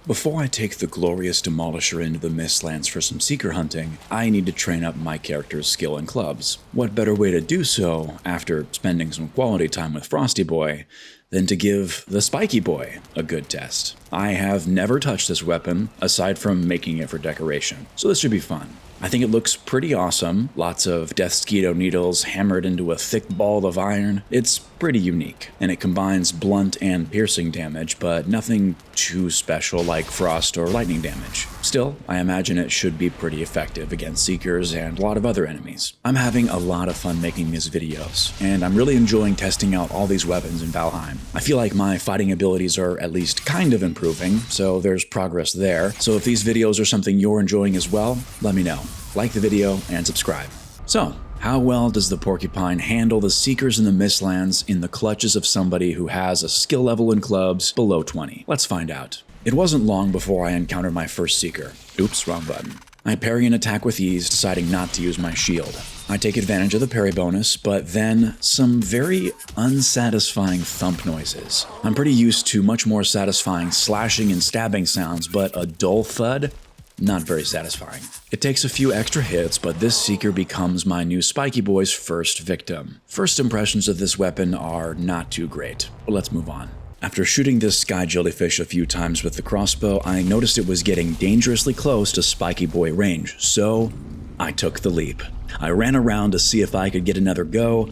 Before I take the glorious Demolisher into the Mistlands for some Seeker hunting, I need to train up my character's skill in clubs. What better way to do so, after spending some quality time with Frosty Boy, than to give the Spiky Boy a good test. I have never touched this weapon, aside from making it for decoration, so this should be fun. I think it looks pretty awesome, lots of Deathsquito needles hammered into a thick ball of iron. It's pretty unique, and it combines blunt and piercing damage, but nothing too special like frost or lightning damage. Still, I imagine it should be pretty effective against Seekers and a lot of other enemies. I'm having a lot of fun making these videos, and I'm really enjoying testing out all these weapons in Valheim. I feel like my fighting abilities are at least kind of improving, so there's progress there. So if these videos are something you're enjoying as well, let me know. Like the video and subscribe. So, how well does the Porcupine handle the Seekers in the Mistlands in the clutches of somebody who has a skill level in clubs below 20? Let's find out. It wasn't long before I encountered my first Seeker. Oops, wrong button. I parry an attack with ease, deciding not to use my shield. I take advantage of the parry bonus, but then some very unsatisfying thump noises. I'm pretty used to much more satisfying slashing and stabbing sounds, but a dull thud? Not very satisfying. It takes a few extra hits, but this Seeker becomes my new Spiky Boy's first victim. First impressions of this weapon are not too great, but let's move on. After shooting this sky jellyfish a few times with the crossbow, I noticed it was getting dangerously close to Spiky Boy range, so I took the leap. I ran around to see if I could get another go,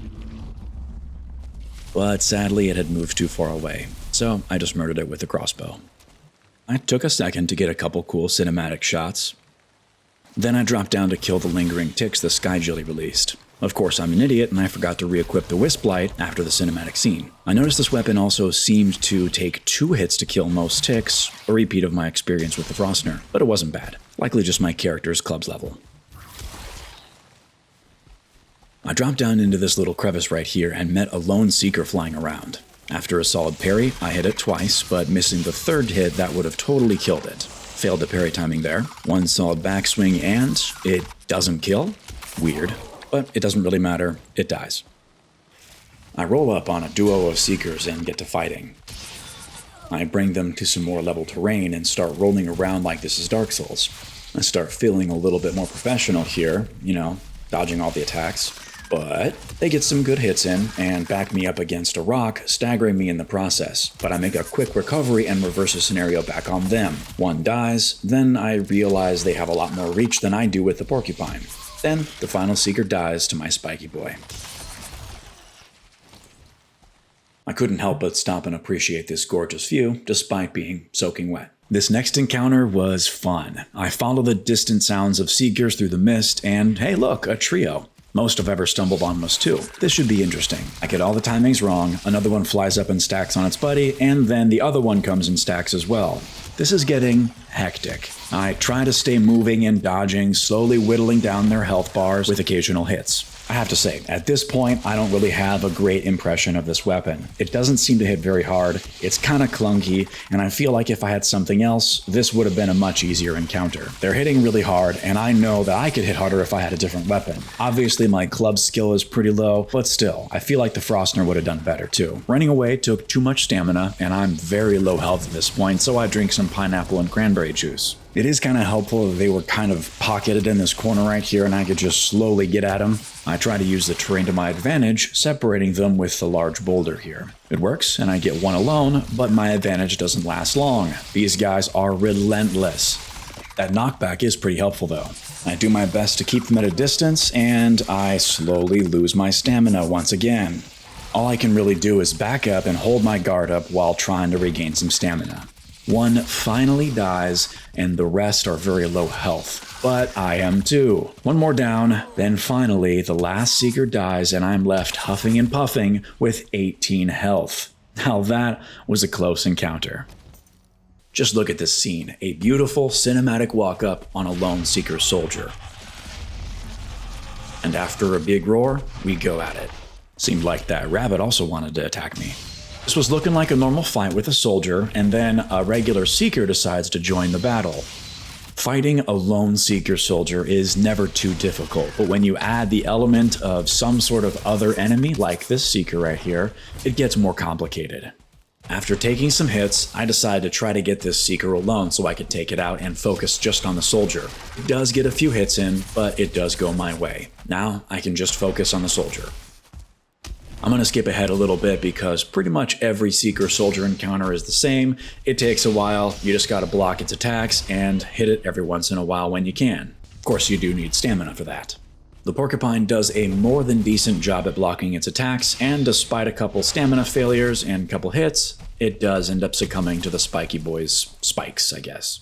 but sadly it had moved too far away, so I just murdered it with the crossbow. I took a second to get a couple cool cinematic shots. Then I dropped down to kill the lingering ticks the Sky Jelly released. Of course, I'm an idiot and I forgot to re-equip the Wisp Light after the cinematic scene. I noticed this weapon also seemed to take 2 hits to kill most ticks, a repeat of my experience with the Frostner, but it wasn't bad. Likely just my character's clubs level. I dropped down into this little crevice right here and met a lone Seeker flying around. After a solid parry, I hit it twice, but missing the third hit that would have totally killed it. Failed the parry timing there. One solid backswing and it doesn't kill? Weird. But it doesn't really matter, it dies. I roll up on a duo of Seekers and get to fighting. I bring them to some more level terrain and start rolling around like this is Dark Souls. I start feeling a little bit more professional here, dodging all the attacks. But they get some good hits in and back me up against a rock, staggering me in the process. But I make a quick recovery and reverse the scenario back on them. One dies, then I realize they have a lot more reach than I do with the Porcupine. Then the final Seeker dies to my Spiky Boy. I couldn't help but stop and appreciate this gorgeous view, despite being soaking wet. This next encounter was fun. I follow the distant sounds of Seekers through the mist, and hey look, a trio. Most I've ever stumbled on was 2. This should be interesting. I get all the timings wrong, another one flies up and stacks on its buddy, and then the other one comes and stacks as well. This is getting hectic. I try to stay moving and dodging, slowly whittling down their health bars with occasional hits. I have to say, at this point, I don't really have a great impression of this weapon. It doesn't seem to hit very hard, it's kinda clunky, and I feel like if I had something else, this would have been a much easier encounter. They're hitting really hard, and I know that I could hit harder if I had a different weapon. Obviously, my club skill is pretty low, but still, I feel like the Frostner would have done better too. Running away took too much stamina, and I'm very low health at this point, so I drink some pineapple and cranberry juice. It is kind of helpful that they were kind of pocketed in this corner right here and I could just slowly get at them. I try to use the terrain to my advantage, separating them with the large boulder here. It works and I get one alone, but my advantage doesn't last long. These guys are relentless. That knockback is pretty helpful though. I do my best to keep them at a distance and I slowly lose my stamina once again. All I can really do is back up and hold my guard up while trying to regain some stamina. One finally dies, and the rest are very low health. But I am too. One more down, then finally the last Seeker dies and I'm left huffing and puffing with 18 health. Now that was a close encounter. Just look at this scene, a beautiful cinematic walk-up on a lone Seeker soldier. And after a big roar, we go at it. Seemed like that rabbit also wanted to attack me. This was looking like a normal fight with a soldier, and then a regular Seeker decides to join the battle. Fighting a lone Seeker soldier is never too difficult, but when you add the element of some sort of other enemy, like this Seeker right here, it gets more complicated. After taking some hits, I decide to try to get this Seeker alone so I could take it out and focus just on the soldier. It does get a few hits in, but it does go my way. Now I can just focus on the soldier. I'm going to skip ahead a little bit because pretty much every Seeker soldier encounter is the same. It takes a while, you just gotta block its attacks and hit it every once in a while when you can. Of course, you do need stamina for that. The Porcupine does a more than decent job at blocking its attacks, and despite a couple stamina failures and a couple hits, it does end up succumbing to the spiky boy's spikes, I guess.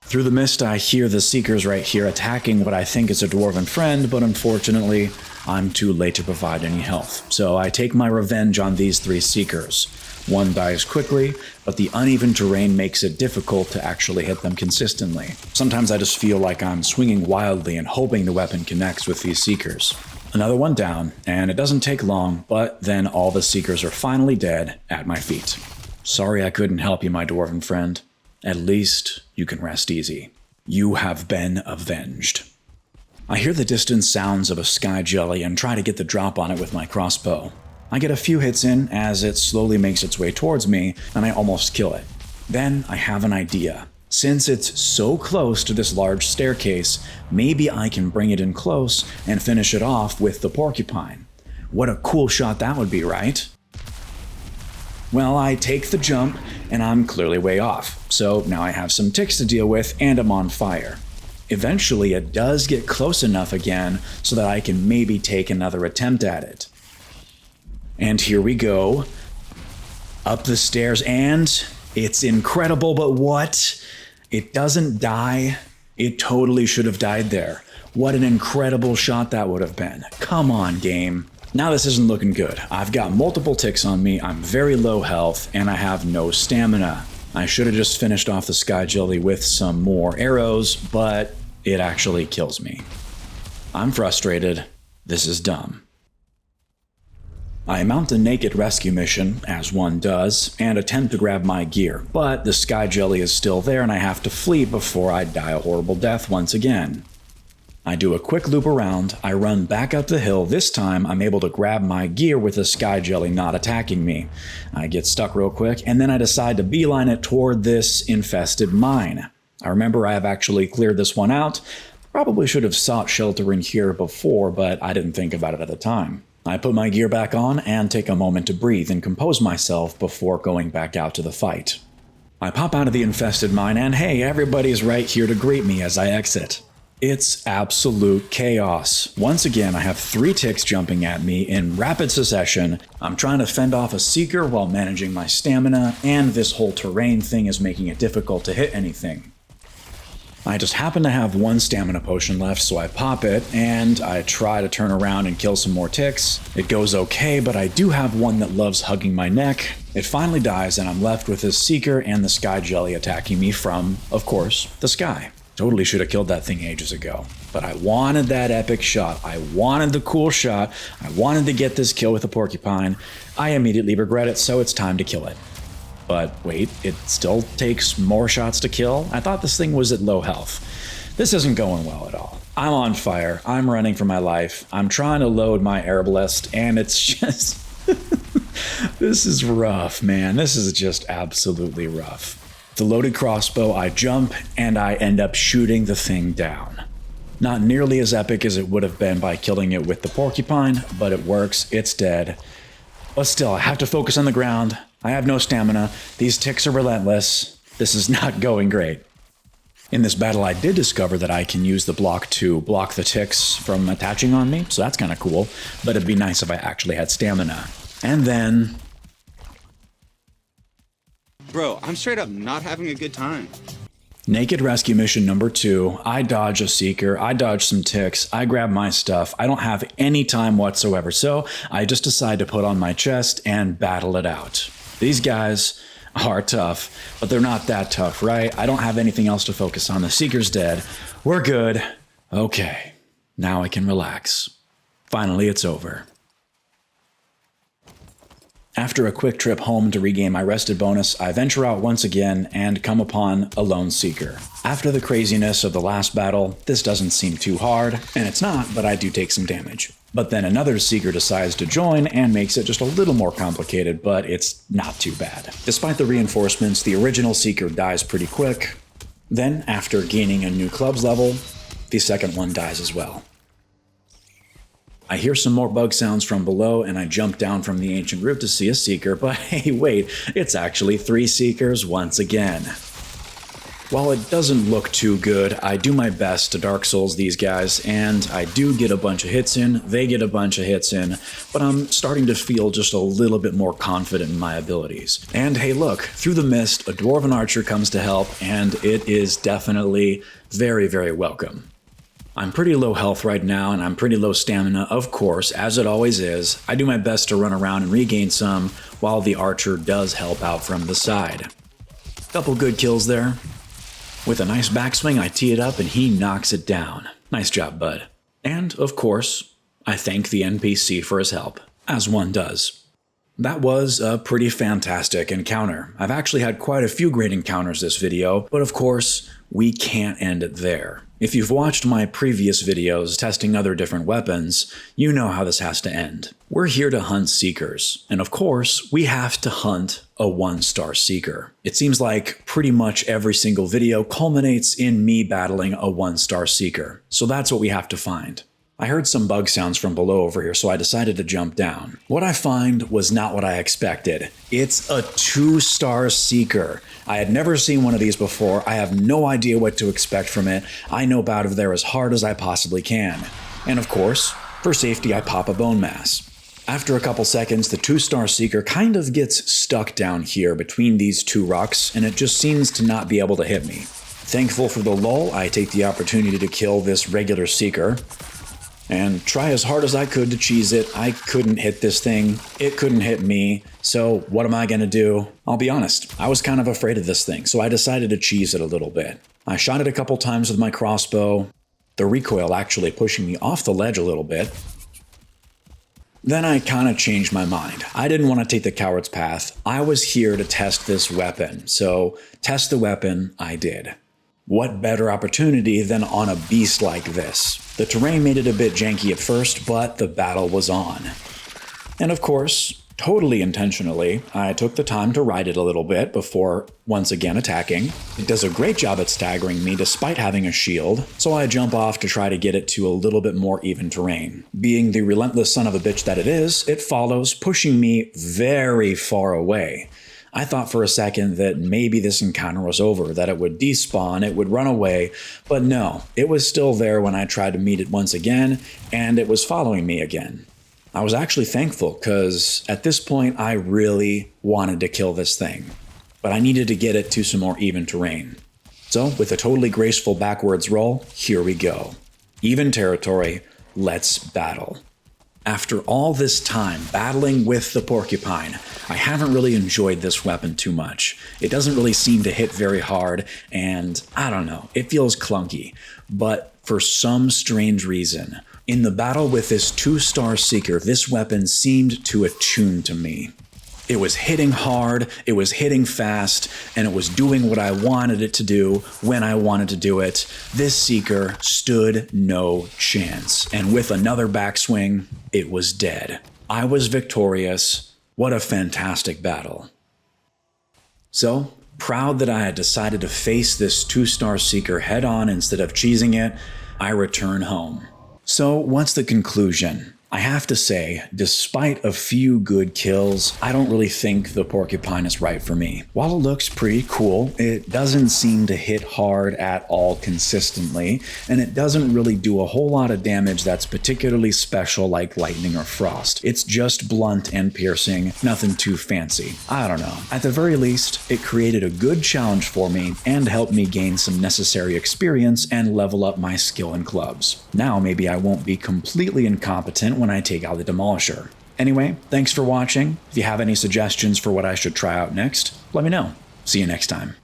Through the mist, I hear the Seekers right here attacking what I think is a dwarven friend, but unfortunately, I'm too late to provide any health. So I take my revenge on these 3 Seekers. One dies quickly, but the uneven terrain makes it difficult to actually hit them consistently. Sometimes I just feel like I'm swinging wildly and hoping the weapon connects with these Seekers. Another one down, and it doesn't take long, but then all the Seekers are finally dead at my feet. Sorry I couldn't help you, my dwarven friend. At least you can rest easy. You have been avenged. I hear the distant sounds of a sky jelly and try to get the drop on it with my crossbow. I get a few hits in as it slowly makes its way towards me, and I almost kill it. Then I have an idea. Since it's so close to this large staircase, maybe I can bring it in close and finish it off with the Porcupine. What a cool shot that would be, right? Well, I take the jump, and I'm clearly way off, so now I have some ticks to deal with, and I'm on fire. Eventually, it does get close enough again so that I can maybe take another attempt at it. And here we go. Up the stairs, and it's incredible, but what? It doesn't die. It totally should have died there. What an incredible shot that would have been. Come on, game. Now this isn't looking good. I've got multiple ticks on me, I'm very low health, and I have no stamina. I should have just finished off the sky jelly with some more arrows, but it actually kills me. I'm frustrated. This is dumb. I mount a naked rescue mission, as one does, and attempt to grab my gear, but the sky jelly is still there and I have to flee before I die a horrible death once again. I do a quick loop around, I run back up the hill. This time I'm able to grab my gear with the sky jelly not attacking me. I get stuck real quick, and then I decide to beeline it toward this infested mine. I remember I have actually cleared this one out. Probably should have sought shelter in here before, but I didn't think about it at the time. I put my gear back on and take a moment to breathe and compose myself before going back out to the fight. I pop out of the infested mine, and hey, everybody's right here to greet me as I exit. It's absolute chaos. Once again, I have 3 ticks jumping at me in rapid succession. I'm trying to fend off a Seeker while managing my stamina, and this whole terrain thing is making it difficult to hit anything. I just happen to have 1 stamina potion left, so I pop it, and I try to turn around and kill some more ticks. It goes okay, but I do have one that loves hugging my neck. It finally dies, and I'm left with this Seeker and the sky jelly attacking me from, of course, the sky. Totally should have killed that thing ages ago. But I wanted that epic shot. I wanted the cool shot. I wanted to get this kill with the Porcupine. I immediately regret it, so it's time to kill it. But wait, it still takes more shots to kill? I thought this thing was at low health. This isn't going well at all. I'm on fire. I'm running for my life. I'm trying to load my Arbalest, and it's just... This is rough, man. This is just absolutely rough. The loaded crossbow, I jump, and I end up shooting the thing down. Not nearly as epic as it would have been by killing it with the Porcupine, but it works, it's dead. But still, I have to focus on the ground. I have no stamina. These ticks are relentless. This is not going great. In this battle, I did discover that I can use the block to block the ticks from attaching on me, so that's kind of cool, but it'd be nice if I actually had stamina. And then... Bro, I'm straight up not having a good time. Naked rescue mission number 2. I dodge a Seeker, I dodge some ticks, I grab my stuff. I don't have any time whatsoever, so I just decide to put on my chest and battle it out. These guys are tough, but they're not that tough, right? I don't have anything else to focus on. The Seeker's dead. We're good. Okay, now I can relax. Finally, it's over. After a quick trip home to regain my rested bonus, I venture out once again and come upon a lone seeker. After the craziness of the last battle, this doesn't seem too hard, and it's not, but I do take some damage. But then another seeker decides to join and makes it just a little more complicated, but it's not too bad. Despite the reinforcements, the original seeker dies pretty quick. Then, after gaining a new clubs level, the second one dies as well. I hear some more bug sounds from below, and I jump down from the ancient roof to see a seeker, but hey, wait, it's actually 3 seekers once again. While it doesn't look too good, I do my best to Dark Souls these guys, and I do get a bunch of hits in, they get a bunch of hits in, but I'm starting to feel just a little bit more confident in my abilities. And hey look, through the mist, a dwarven archer comes to help, and it is definitely very, very welcome. I'm pretty low health right now, and I'm pretty low stamina, of course, as it always is. I do my best to run around and regain some, while the archer does help out from the side. Couple good kills there. With a nice backswing, I tee it up and he knocks it down. Nice job, bud. And, of course, I thank the NPC for his help, as one does. That was a pretty fantastic encounter. I've actually had quite a few great encounters this video, but of course, we can't end it there. If you've watched my previous videos testing other different weapons, you know how this has to end. We're here to hunt seekers, and of course, we have to hunt a 1-star seeker. It seems like pretty much every single video culminates in me battling a 1-star seeker, so that's what we have to find. I heard some bug sounds from below over here, so I decided to jump down. What I find was not what I expected. It's a 2-star seeker. I had never seen one of these before. I have no idea what to expect from it. I nope out of there as hard as I possibly can. And of course, for safety, I pop a bone mass. After a couple seconds, the 2-star seeker kind of gets stuck down here between these 2 rocks, and it just seems to not be able to hit me. Thankful for the lull, I take the opportunity to kill this regular seeker, and try as hard as I could to cheese it. I couldn't hit this thing. It couldn't hit me. So what am I gonna do? I'll be honest, I was kind of afraid of this thing, so I decided to cheese it a little bit. I shot it a couple times with my crossbow, the recoil actually pushing me off the ledge a little bit. Then I kind of changed my mind. I didn't want to take the coward's path. I was here to test this weapon, so test the weapon I did. What better opportunity than on a beast like this? The terrain made it a bit janky at first, but the battle was on. And of course, totally intentionally, I took the time to ride it a little bit before once again attacking. It does a great job at staggering me despite having a shield, so I jump off to try to get it to a little bit more even terrain. Being the relentless son of a bitch that it is, it follows, pushing me very far away. I thought for a second that maybe this encounter was over, that it would despawn, it would run away, but no, it was still there when I tried to meet it once again, and it was following me again. I was actually thankful, because at this point I really wanted to kill this thing, but I needed to get it to some more even terrain. So with a totally graceful backwards roll, here we go. Even territory, let's battle. After all this time battling with the Porcupine, I haven't really enjoyed this weapon too much. It doesn't really seem to hit very hard, and I don't know, it feels clunky. But for some strange reason, in the battle with this 2-star seeker, this weapon seemed to attune to me. It was hitting hard, it was hitting fast, and it was doing what I wanted it to do when I wanted to do it. This seeker stood no chance, and with another backswing, it was dead. I was victorious. What a fantastic battle. So, proud that I had decided to face this 2-star seeker head on instead of cheesing it, I return home. So, what's the conclusion? I have to say, despite a few good kills, I don't really think the Porcupine is right for me. While it looks pretty cool, it doesn't seem to hit hard at all consistently, and it doesn't really do a whole lot of damage that's particularly special like lightning or frost. It's just blunt and piercing, nothing too fancy. I don't know. At the very least, it created a good challenge for me and helped me gain some necessary experience and level up my skill in clubs. Now maybe I won't be completely incompetent when I take out the Demolisher. Anyway, thanks for watching. If you have any suggestions for what I should try out next, let me know. See you next time.